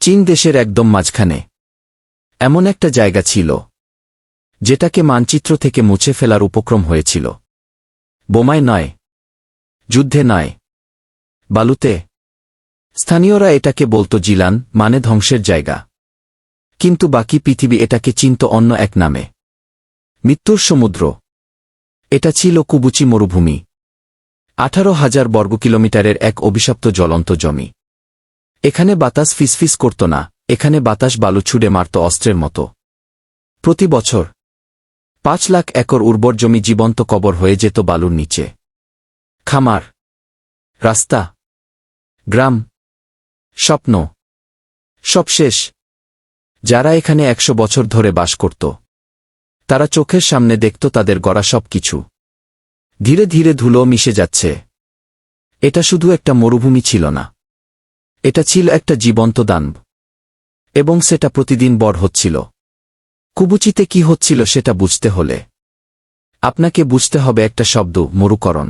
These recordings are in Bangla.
চীন দেশের একদম মাঝখানে এমন একটা জায়গা ছিল যেটাকে মানচিত্র থেকে মুছে ফেলার উপক্রম হয়েছিল। বোমায় নয়, যুদ্ধে নয়, বালুতে। স্থানীয়রা এটাকে বলতো জিলান, মানে ধ্বংসের জায়গা। কিন্তু বাকি পৃথিবী এটাকে চিনত অন্য এক নামে, মৃত্যুর সমুদ্র। এটা ছিল কুবুচি মরুভূমি, 18,000 বর্গকিলোমিটারের এক অভিশপ্ত জ্বলন্ত জমি। এখানে বাতাস ফিসফিস করত না, এখানে বাতাস বালু ছুড়ে মারত অস্ত্রের মতো। প্রতি বছর 5 লাখ একর উর্বর জমি জীবন্ত কবর হয়ে যেত বালুর নিচে। খামার, রাস্তা, গ্রাম, স্বপ্ন, সব শেষ। যারা এখানে 100 বছর ধরে বাস করত তারা চোখের সামনে দেখত তাদের গড়া সব কিছু ধীরে ধীরে ধুলো মিশে যাচ্ছে। এটা শুধু একটা মরুভূমি ছিল না, এটা ছিল একটা জীবন্ত দানব। এবং সেটা প্রতিদিন বড় হচ্ছিল। কুবুচিতে কি হচ্ছিল সেটা বুঝতে হলে আপনাকে বুঝতে হবে একটা শব্দ, মরুকরণ।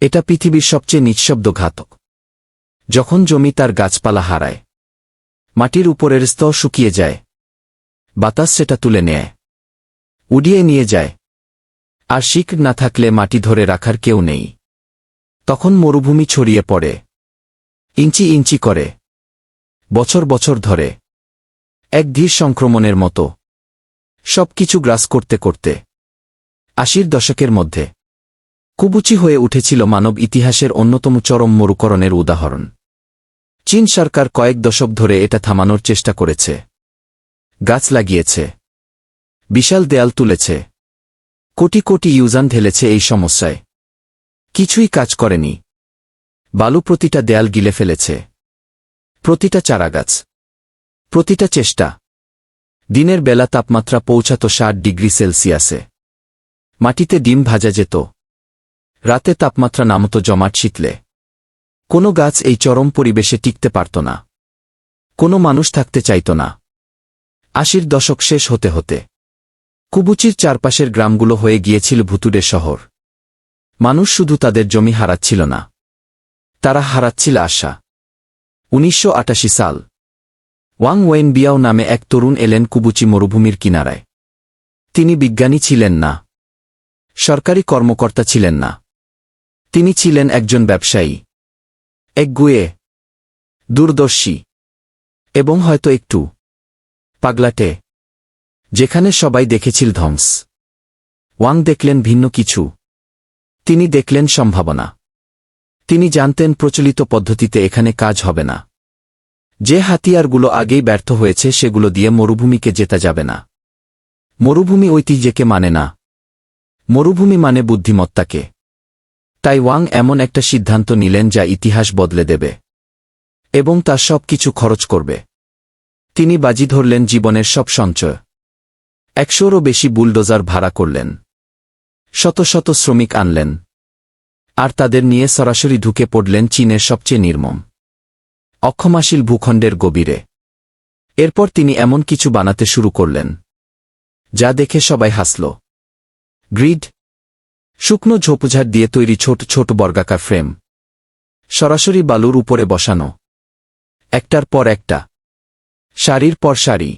এটা পৃথিবীর সবচেয়ে নিঃশব্দ ঘাতক। যখন জমি তার গাছপালা হারায়, মাটির উপরের স্তর শুকিয়ে যায়, বাতাস সেটা তুলে নেয়, উড়িয়ে নিয়ে যায়, আর শিক না থাকলে মাটি ধরে রাখার কেউ নেই, তখন মরুভূমি ছড়িয়ে পড়ে, ইঞ্চি ইঞ্চি করে, বছর বছর ধরে, এক ধীর সংক্রমণের মতো, সব কিছু গ্রাস করতে করতে। 80 দশকের মধ্যে কুবুচি হয়ে উঠেছিল মানব ইতিহাসের অন্যতম চরম মরুকরণের উদাহরণ। চীন সরকার কয়েক দশক ধরে এটা থামানোর চেষ্টা করেছে, গাছ লাগিয়েছে, বিশাল দেয়াল তুলেছে, কোটি কোটি ইউজান ঢেলেছে এই সমস্যায়। কিছুই কাজ করেনি। বালু প্রতিটা দেয়াল গিলে ফেলেছে, প্রতিটা চারাগাছ, প্রতিটা চেষ্টা। দিনের বেলা তাপমাত্রা পৌঁছাত 60 ডিগ্রি সেলসিয়াসে, মাটিতে ডিম ভাজা যেত, রাতে তাপমাত্রা নামত জমাট শীতলে। কোনো গাছ এই চরম পরিবেশে টিকতে পারত না, কোনো মানুষ থাকতে চাইত না। 80 দশক শেষ হতে হতে কুবুচির চারপাশের গ্রামগুলো হয়ে গিয়েছিল ভুতুড়ে শহর। মানুষ শুধু তাদের জমি হারাচ্ছিল না, তারা হারাচ্ছিল আশা। 1988 সাল ওয়াং ওয়েন বিয়াও নামে এক তরুণ এলেন কুবুচি মরুভূমির কিনারায়। তিনি বিজ্ঞানী ছিলেন না, সরকারি কর্মকর্তা ছিলেন না, তিনি ছিলেন একজন ব্যবসায়ী, একগুঁয়ে, দূরদর্শী এবং হয়তো একটু পাগলাটে। যেখানে সবাই দেখেছিল ধ্বংস, ওয়াং দেখলেন ভিন্ন কিছু। তিনি দেখলেন সম্ভাবনা। তিনি জানতেন প্রচলিত পদ্ধতিতে এখানে কাজ হবে না। যে হাতিয়ারগুলো আগেই ব্যর্থ হয়েছে সেগুলো দিয়ে মরুভূমিকে জেতা যাবে না। মরুভূমি ঐতিহ্যকে মানে না, মরুভূমি মানে বুদ্ধিমত্তাকে। তাই ওয়াং এমন একটা সিদ্ধান্ত নিলেন যা ইতিহাস বদলে দেবে, এবং তার সব কিছু খরচ করবে। তিনি বাজি ধরলেন জীবনের সব সঞ্চয়। 100রও বেশি বুলডোজার ভাড়া করলেন, শত শত শ্রমিক আনলেন, আর তাদের নিয়ে সরাসরি ঢুকে পড়লেন চীনের সবচেয়ে নির্মম, অক্ষমাশীল ভূখণ্ডের গভীরে। এরপর তিনি এমন কিছু বানাতে শুরু করলেন যা দেখে সবাই হাসল। গ্রিড, শুকনো ঝোপঝাড় দিয়ে তৈরি ছোট ছোট বর্গাকার ফ্রেম, সরাসরি বালুর উপরে বসানো, একটার পর একটা, সারির পর সারি,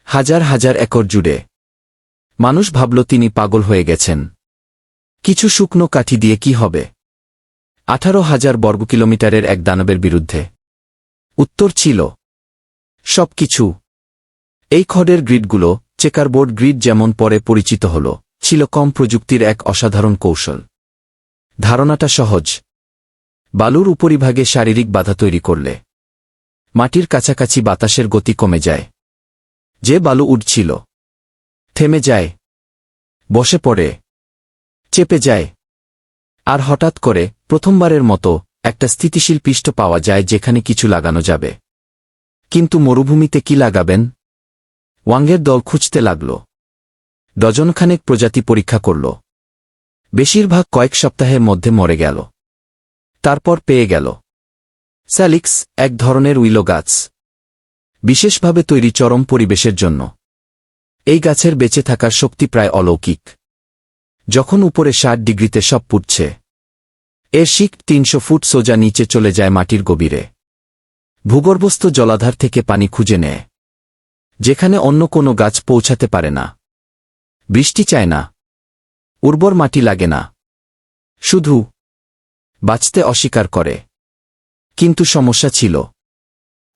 হাজার হাজার একর জুড়ে। মানুষ ভাবল তিনি পাগল হয়ে গেছেন। কিছু শুকনো কাঠি দিয়ে কি হবে? 18,000 বর্গকিলোমিটারের এক দানবের বিরুদ্ধে? উত্তর ছিল সব কিছু। এই খড়ের গ্রিডগুলো, চেকারবোর্ড গ্রিড যেমন পরে পরিচিত হল, ছিল কম প্রযুক্তির এক অসাধারণ কৌশল। ধারণাটা সহজ। বালুর উপরিভাগে শারীরিক বাধা তৈরি করলে মাটির কাছাকাছি বাতাসের গতি কমে যায়। যে বালু উঠছিল থেমে যায়, বসে পড়ে, চেপে যায়। আর হঠাৎ করে প্রথমবারের মতো একটা স্থিতিশীল পৃষ্ঠ পাওয়া যায় যেখানে কিছু লাগানো যাবে। কিন্তু মরুভূমিতে কি লাগাবেন? ওয়াংয়ের দল খুঁজতে লাগল। ডজনখানেক প্রজাতি পরীক্ষা করল। বেশিরভাগ কয়েক সপ্তাহের মধ্যে মরে গেল। তারপর পেয়ে গেল স্যালিক্স, এক ধরনের উইলো গাছ, বিশেষভাবে তৈরি চরম পরিবেশের জন্য। এই গাছের বেঁচে থাকার শক্তি প্রায় অলৌকিক। যখন উপরে 60 ডিগ্রিতে সব পুড়ছে, এর শিক 300 ফুট সোজা নিচে চলে যায় মাটির গভীরে। ভূগর্ভস্থ জলাধার থেকে পানি খুঁজে নেয়, যেখানে অন্য কোনো গাছ পৌঁছাতে পারে না। বৃষ্টি চায় না, উর্বর মাটি লাগে না, শুধু বাঁচতে অস্বীকার করে। কিন্তু সমস্যা ছিল,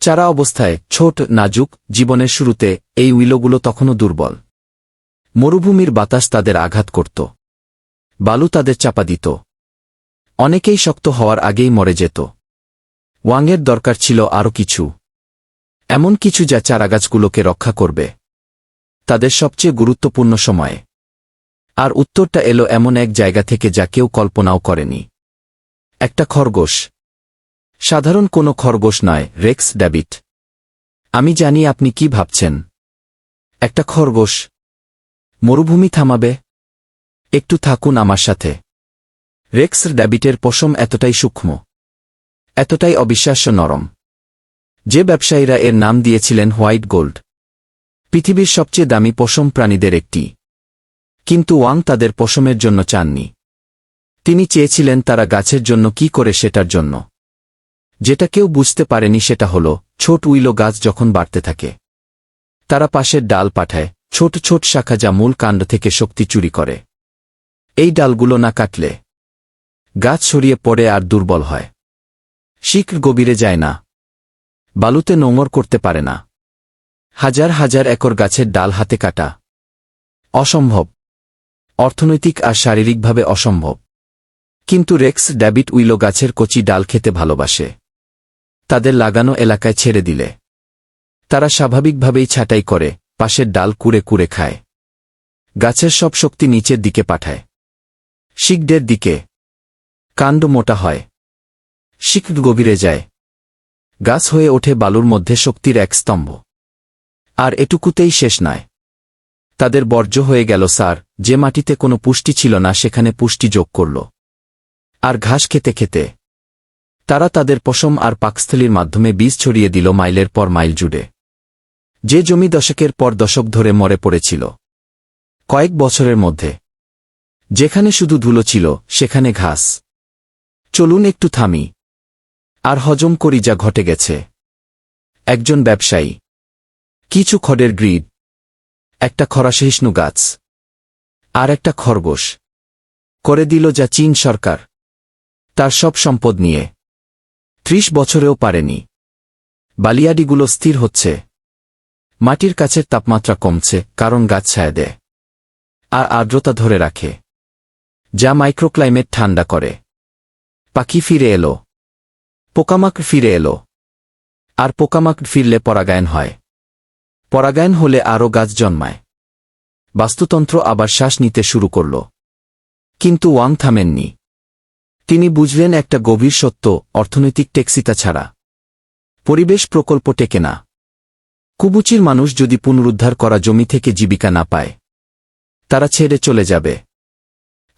চারা অবস্থায় ছোট নাজুক, জীবনের শুরুতে এই উইলোগুলো তখনও দুর্বল। মরুভূমির বাতাস তাদের আঘাত করত, বালু তাদের চাপা দিত, অনেকেই শক্ত হওয়ার আগেই মরে যেত। ওয়াংয়ের দরকার ছিল আরও কিছু, এমন কিছু যা চারাগাছগুলোকে রক্ষা করবে তাদের সবচেয়ে গুরুত্বপূর্ণ সময়ে। আর উত্তরটা এলো এমন এক জায়গা থেকে যা কেউ কল্পনাও করেনি। একটা খরগোশ, সাধারণ কোনো খরগোশ নয়, রেক্স ড্যাবিট। আমি জানি আপনি কি ভাবছেন, একটা খরগোশ মরুভূমি থামাবে? একটু থাকুন আমার সাথে। রেক্স ড্যাবিটের পশম এতটাই সূক্ষ্ম, এতটাই অবিশ্বাস্য নরম, যে ব্যবসায়ীরা এর নাম দিয়েছিলেন হোয়াইট গোল্ড, পৃথিবীর সবচেয়ে দামি পশম প্রাণীদের একটি। কিন্তু ওয়াং তাদের পশমের জন্য চাননি। তিনি চেয়েছিলেন তারা গাছের জন্য কি করে, সেটার জন্য যেটা কেউ বুঝতে পারেনি। সেটা হল, ছোট উইলো গাছ যখন বাড়তে থাকে, তারা পাশের ডাল পাঠায়, ছোট ছোট শাখা যা মূল কাণ্ড থেকে শক্তি চুরি করে। এই ডালগুলো না কাটলে গাছ ছড়িয়ে পড়ে আর দুর্বল হয়। শিকড় গভীরে যায় না, বালুতে নোঙর করতে পারে না। হাজার হাজার একর গাছের ডাল হাতে কাটা অসম্ভব, অর্থনৈতিক আর শারীরিকভাবে অসম্ভব। কিন্তু রেক্স ড্যাবিট উইলো গাছের কচি ডাল খেতে ভালোবাসে। তাদের লাগানো এলাকায় ছেড়ে দিলে তারা স্বাভাবিকভাবেই ছাঁটাই করে, পাশের ডাল কুড়ে কুড়ে খায়, গাছের সব শক্তি নিচের দিকে পাঠায়, শিকড়ের দিকে। কাণ্ড মোটা হয়, শিকড় গভীরে যায়, গাছ হয়ে ওঠে বালুর মধ্যে শক্তির এক স্তম্ভ। আর এটুকুতেই শেষ নয়, তাদের বর্জ্য হয়ে গেল সার। যে মাটিতে কোনো পুষ্টি ছিল না, সেখানে পুষ্টি যোগ করল। আর ঘাস খেতে খেতে তারা তাদের পশম আর পাকস্থলীর মাধ্যমে বীজ ছড়িয়ে দিল মাইলের পর মাইল জুড়ে। যে জমি দশকের পর দশক ধরে মরে পড়েছিল, কয়েক বছরের মধ্যে যেখানে শুধু ধুলো ছিল, সেখানে ঘাস। চলুন একটু থামি আর হজম করি যা ঘটে গেছে। একজন ব্যবসায়ী, কিছু খড়ের গ্রিড, একটা খরাসহিষ্ণু গাছ, আর একটা খরগোশ করে দিল যা চীন সরকার তার সব সম্পদ নিয়ে ৩০ বছরেও পারেনি। বালিয়াডিগুলো স্থির হচ্ছে, মাটির কাছের তাপমাত্রা কমছে, কারণ গাছ ছায়া দেয় আর আর্দ্রতা ধরে রাখে, যা মাইক্রোক্লাইমেট ঠান্ডা করে। পাখি ফিরে এলো, পোকামাকড় ফিরে এলো, আর পোকামাকড় ফিরলে পরাগায়ন হয়। পরাগায়ন হলে আরও গাছ জন্মায়, বাস্তুতন্ত্র আবার শ্বাস নিতে শুরু করল। কিন্তু ওয়াং থামেননি। তিনি বুঝলেন একটা গভীর সত্য, অর্থনৈতিক টেক্সিতা ছাড়া পরিবেশ প্রকল্প টেকে না। কুবুচির মানুষ যদি পুনরুদ্ধার করা জমি থেকে জীবিকা না পায়, তারা ছেড়ে চলে যাবে।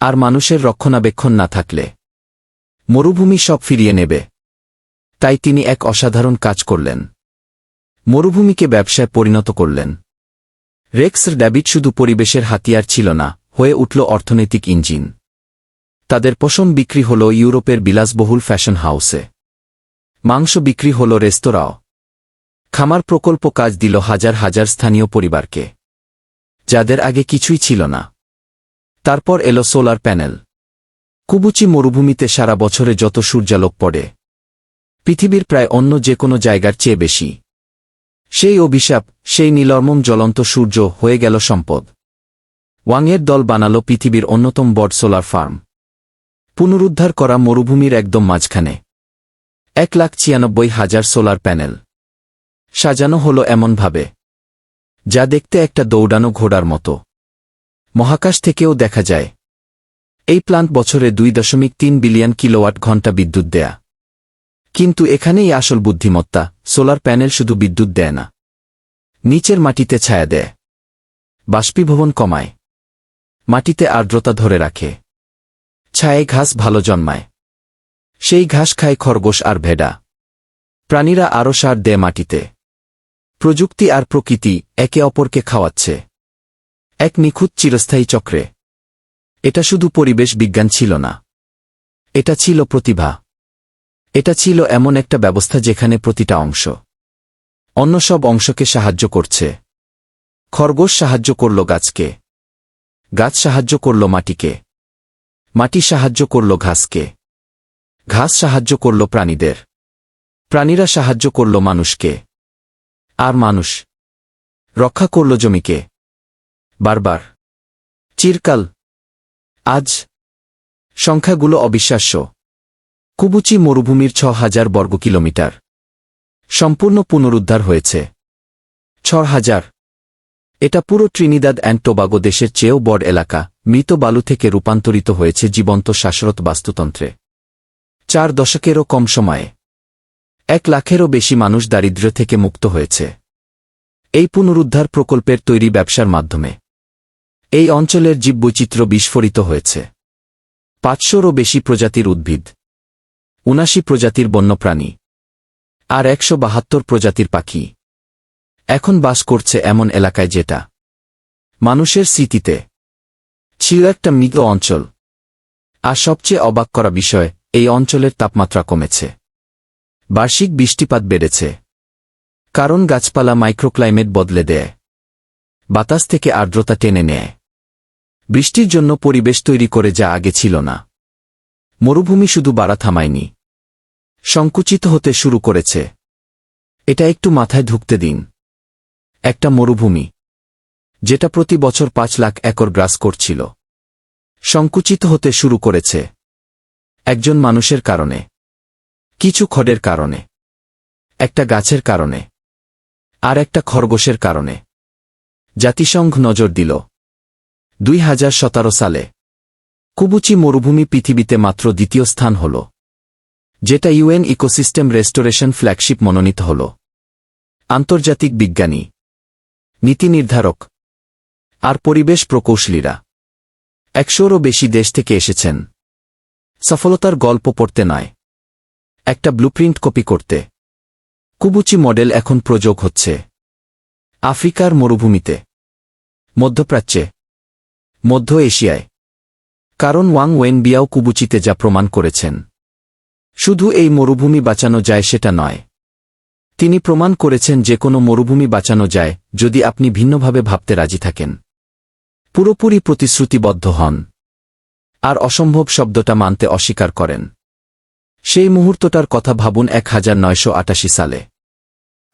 আর মানুষের রক্ষণাবেক্ষণ না থাকলে মরুভূমি সব ফিরিয়ে নেবে। তাই তিনি এক অসাধারণ কাজ করলেন, মরুভূমিকে ব্যবসায় পরিণত করলেন। রেক্স ড্যাবিট শুধু পরিবেশের হাতিয়ার ছিল না, হয়ে উঠল অর্থনৈতিক ইঞ্জিন। তাদের পশম বিক্রি হল ইউরোপের বিলাসবহুল ফ্যাশন হাউসে, মাংস বিক্রি হল রেস্তোরাঁও, খামার প্রকল্প কাজ দিল হাজার হাজার স্থানীয় পরিবারকে, যাদের আগে কিছুই ছিল না। তারপর এলো সোলার প্যানেল। কুবুচি মরুভূমিতে সারা বছরে যত সূর্যালোক পড়ে, পৃথিবীর প্রায় অন্য যে কোনো জায়গার চেয়ে বেশি। সেই অভিশাপ, সেই নীলর্মম জ্বলন্ত সূর্য হয়ে গেল সম্পদ। ওয়াংয়ের দল বানালো পৃথিবীর অন্যতম বড় সোলার ফার্ম, পুনরুদ্ধার করা মরুভূমির একদম মাঝখানে। ১,৯৬,০০০ সোলার প্যানেল সাজানো হলো এমনভাবে যা দেখতে একটা দৌড়ানো ঘোড়ার মতো। মহাকাশ থেকেও দেখা যায়। এই প্লান্ট বছরে ২.৩ বিলিয়ন কিলোওয়াট ঘণ্টা বিদ্যুৎ দেয়া। কিন্তু এখানেই আসল বুদ্ধিমত্তা, সোলার প্যানেল শুধু বিদ্যুৎ দেয় না, নিচের মাটিতে ছায়া দেয়, বাষ্পীভবন কমায়, মাটিতে আর্দ্রতা ধরে রাখে, ছায়ায় ঘাস ভালো জন্মায়। সেই ঘাস খায় খরগোশ আর ভেড়া। প্রাণীরা আরও সার দেয় মাটিতে। প্রযুক্তি আর প্রকৃতি একে অপরকে খাওয়াচ্ছে, এক নিখুঁত চিরস্থায়ী চক্রে। এটা শুধু পরিবেশ বিজ্ঞান ছিল না, এটা ছিল প্রতিভা। এটা ছিল এমন একটা ব্যবস্থা যেখানে প্রতিটা অংশ অন্য সব অংশকে সাহায্য করছে। খরগোশ সাহায্য করল গাছকে, গাছ সাহায্য করল মাটিকে, মাটি সাহায্য করল ঘাসকে, ঘাস সাহায্য করল প্রাণীদের, প্রাণীরা সাহায্য করল মানুষকে, আর মানুষ রক্ষা করল জমিকে। বারবার, চিরকাল। আজ সংখ্যাগুলো অবিশ্বাস্য। কুবুচি মরুভূমির ৬,০০০ বর্গ কিলোমিটার সম্পূর্ণ পুনরুদ্ধার হয়েছে। ৬,০০০। এটা পুরো ট্রিনিদাদ অ্যান্ড টোবাগো দেশের চেয়েও বড় এলাকা। মৃত বালু থেকে রূপান্তরিত হয়েছে জীবন্ত শাশ্বত বাস্তুতন্ত্রে। ৪ দশকেরও কম সময়ে ১ লাখেরও বেশি মানুষ দারিদ্র্য থেকে মুক্ত হয়েছে এই পুনরুদ্ধার প্রকল্পের তৈরি ব্যবসার মাধ্যমে। এই অঞ্চলের জীববৈচিত্র্য বিস্ফোরিত হয়েছে। ৫০০রও বেশি প্রজাতির উদ্ভিদ, ৭৯ প্রজাতির বন্যপ্রাণী আর ১৭২ প্রজাতির পাখি এখন বাস করছে এমন এলাকায় যেটা মানুষের স্মৃতিতে ছিল একটা মৃত অঞ্চল। আর সবচেয়ে অবাক করা বিষয়, এই অঞ্চলের তাপমাত্রা কমেছে, বার্ষিক বৃষ্টিপাত বেড়েছে, কারণ গাছপালা মাইক্রোক্লাইমেট বদলে দেয়, বাতাস থেকে আর্দ্রতা টেনে নেয়, বৃষ্টির জন্য পরিবেশ তৈরি করে যা আগে ছিল না। মরুভূমি শুধু বাড়া থামায়নি, সংকুচিত হতে শুরু করেছে। এটা একটু মাথায় ঢুকতে দিন। একটা মরুভূমি যেটা প্রতি বছর ৫ লাখ একর গ্রাস করছিল, সংকুচিত হতে শুরু করেছে একজন মানুষের কারণে, কিছু খড়ের কারণে, একটা গাছের কারণে, আর একটা খরগোশের কারণে। জাতিসংঘ নজর দিল ২০১৭ সালে। কুবুচি মরুভূমি পৃথিবীতে মাত্র দ্বিতীয় স্থান হল, যেটা ইউএন ইকোসিস্টেম রেস্টোরেশন ফ্ল্যাগশিপ মনোনীত হল। আন্তর্জাতিক বিজ্ঞানী, নীতি নির্ধারক আর পরিবেশ প্রকৌশলীরা ১০০রও বেশি দেশ থেকে এসেছেন সফলতার গল্প পড়তে নয়, একটা ব্লুপ্রিন্ট কপি করতে। কুবুচি মডেল এখন প্রয়োগ হচ্ছে আফ্রিকার মরুভূমিতে, মধ্যপ্রাচ্যে, মধ্য এশিয়ায়। কারণ ওয়াং ওয়েনবিয়াও কুবুচিতে যা প্রমাণ করেছেন, শুধু এই মরুভূমি বাঁচানো যায় সেটা নয়, তিনি প্রমাণ করেছেন যে কোনো মরুভূমি বাঁচানো যায় যদি আপনি ভিন্নভাবে ভাবতে রাজি থাকেন, পুরোপুরি প্রতিশ্রুতিবদ্ধ হন, আর অসম্ভব শব্দটা মানতে অস্বীকার করেন। সেই মুহূর্তটার কথা ভাবুন ১৯৮৮ সালে,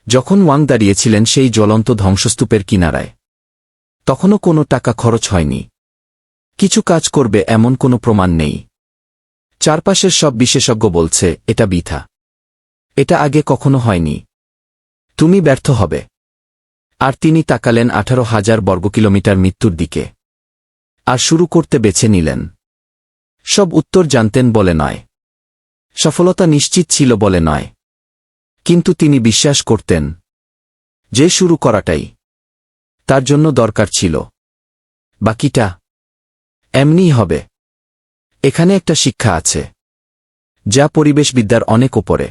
যখন ওয়াং দাঁড়িয়েছিলেন সেই জ্বলন্ত ধ্বংসস্তূপের কিনারায়। তখনও কোনো টাকা খরচ হয়নি, কিছু কাজ করবে এমন কোনো প্রমাণ নেই। চারপাশের সব বিশেষজ্ঞ বলছে এটা বৃথা, এটা আগে কখনো হয়নি, তুমি ব্যর্থ হবে। আর তিনি তাকালেন ১৮,০০০ বর্গকিলোমিটার মৃত্যুর দিকে, আর শুরু করতে বেছে নিলেন। সব উত্তর জানতেন বলে নয়, সফলতা নিশ্চিত ছিল বলে নয়, কিন্তু তিনি বিশ্বাস করতেন যে শুরু করাটাই তার জন্য দরকার ছিল, বাকিটা এমনিই হবে। এখানে একটা শিক্ষা আছে যা পরিবেশবিদ্যার অনেক ওপরে।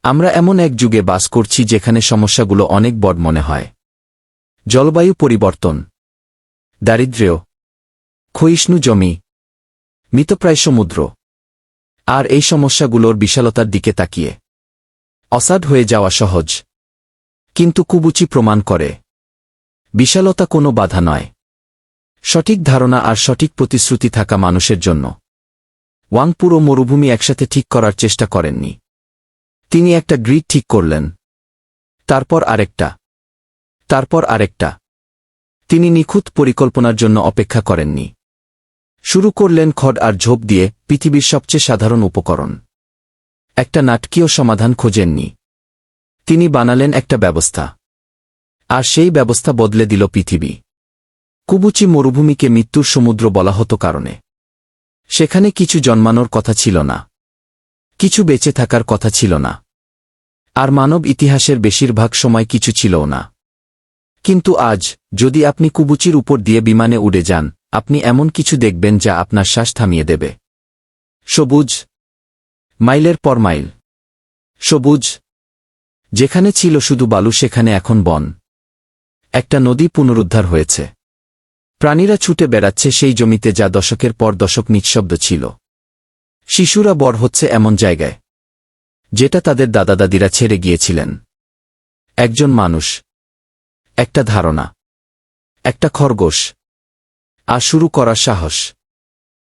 আমরা এমন এক যুগে বাস করছি যেখানে সমস্যাগুলো অনেক বড় মনে হয়। জলবায়ু পরিবর্তন, দারিদ্র্য, ক্ষয়িষ্ণু জমি, মৃতপ্রায় সমুদ্র। আর এই সমস্যাগুলোর বিশালতার দিকে তাকিয়ে অসাড হয়ে যাওয়া সহজ, কিন্তু কুবুচি প্রমাণ করে বিশালতা কোনো বাধা নয়, সঠিক ধারণা আর সঠিক প্রতিশ্রুতি থাকা মানুষের জন্য। ওয়াং পুরো মরুভূমি একসাথে ঠিক করার চেষ্টা করেননি, তিনি একটা গ্রিড ঠিক করলেন, তারপর আরেকটা, তারপর আরেকটা। তিনি নিখুঁত পরিকল্পনার জন্য অপেক্ষা করেননি। শুরু করলেন খড় আর ঝোপ দিয়ে, পৃথিবীর সবচেয়ে সাধারণ উপকরণ। একটা নাটকীয় সমাধান খোঁজেননি, তিনি বানালেন একটা ব্যবস্থা, আর সেই ব্যবস্থা বদলে দিল পৃথিবী। কুবুচি মরুভূমিকে মৃত্যুর সমুদ্র বলা হতো কারণে সেখানে কিছু জন্মানোর কথা ছিল না, কিছু বেঁচে থাকার কথা ছিল না, আর মানব ইতিহাসের বেশিরভাগ সময় কিছু ছিলও না। কিন্তু আজ যদি আপনি কুবুচির উপর দিয়ে বিমানে উড়ে যান, আপনি এমন কিছু দেখবেন যা আপনার শ্বাস থামিয়ে দেবে। সবুজ, মাইলের পর মাইল সবুজ। যেখানে ছিল শুধু বালু সেখানে এখন বন। একটা নদী পুনরুদ্ধার হয়েছে, প্রাণীরা ছুটে বেড়াচ্ছে সেই জমিতে যা দশকের পর দশক নিঃশব্দ ছিল। শিশুরা বড় হচ্ছে এমন জায়গায় যেটা তাদের দাদাদাদিরা ছেড়ে গিয়েছিলেন। একজন মানুষ, একটা ধারণা, একটা খরগোশ, আর শুরু করার সাহস।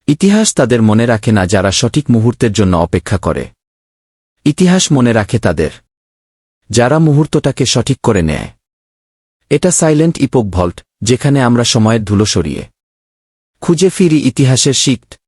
ইতিহাস তাদের মনে রাখে না যারা সঠিক মুহূর্তের জন্য অপেক্ষা করে। ইতিহাস মনে রাখে তাদের, যারা মুহূর্তটাকে সঠিক করে নেয়। এটা সাইলেন্ট ইপোক ভল্ট, যেখানে আমরা সময়ের ধুলো সরিয়ে খুঁজে ফিরি ইতিহাসের শিক্ট।